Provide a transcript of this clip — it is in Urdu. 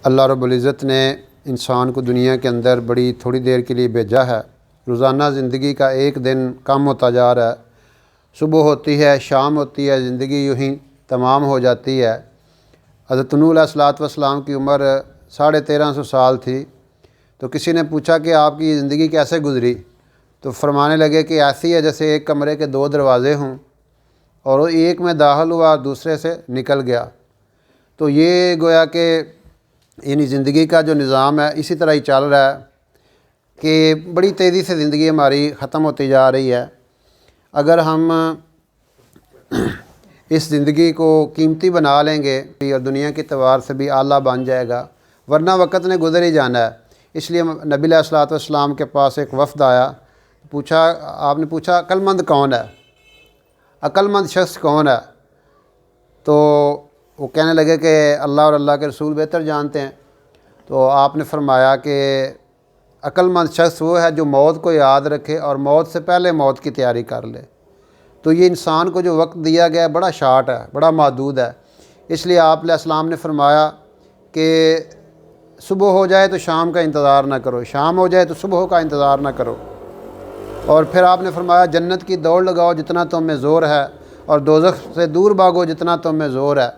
اللہ رب العزت نے انسان کو دنیا کے اندر بڑی تھوڑی دیر کے لیے بھیجا ہے۔ روزانہ زندگی کا ایک دن کم ہوتا جا رہا ہے، صبح ہوتی ہے، شام ہوتی ہے، زندگی یوں ہی تمام ہو جاتی ہے۔ حضرت نوح علیہ الصلوۃ والسلام کی عمر 1350 سال تھی، تو کسی نے پوچھا کہ آپ کی زندگی کیسے گزری؟ تو فرمانے لگے کہ ایسی ہے جیسے ایک کمرے کے 2 دروازے ہوں، اور ایک میں داخل ہوا دوسرے سے نکل گیا۔ تو یہ گویا کہ یعنی زندگی کا جو نظام ہے اسی طرح ہی چل رہا ہے کہ بڑی تیزی سے زندگی ہماری ختم ہوتی جا رہی ہے۔ اگر ہم اس زندگی کو قیمتی بنا لیں گے اور دنیا کے اعتبار سے بھی اعلیٰ بن جائے گا، ورنہ وقت نے گزر ہی جانا ہے۔ اس لیے نبی علیہ الصلوۃ والسلام کے پاس ایک وفد آیا، آپ نے پوچھا عقل مند کون ہے؟ عقل مند شخص کون ہے؟ تو وہ کہنے لگے کہ اللہ اور اللہ کے رسول بہتر جانتے ہیں۔ تو آپ نے فرمایا کہ عقل مند شخص وہ ہے جو موت کو یاد رکھے اور موت سے پہلے موت کی تیاری کر لے۔ تو یہ انسان کو جو وقت دیا گیا ہے بڑا شارٹ ہے، بڑا محدود ہے۔ اس لیے آپ علیہ السلام نے فرمایا کہ صبح ہو جائے تو شام کا انتظار نہ کرو، شام ہو جائے تو صبح کا انتظار نہ کرو۔ اور پھر آپ نے فرمایا جنت کی دوڑ لگاؤ جتنا تم میں زور ہے، اور دوزخ سے دور بھاگو جتنا تم میں زور ہے۔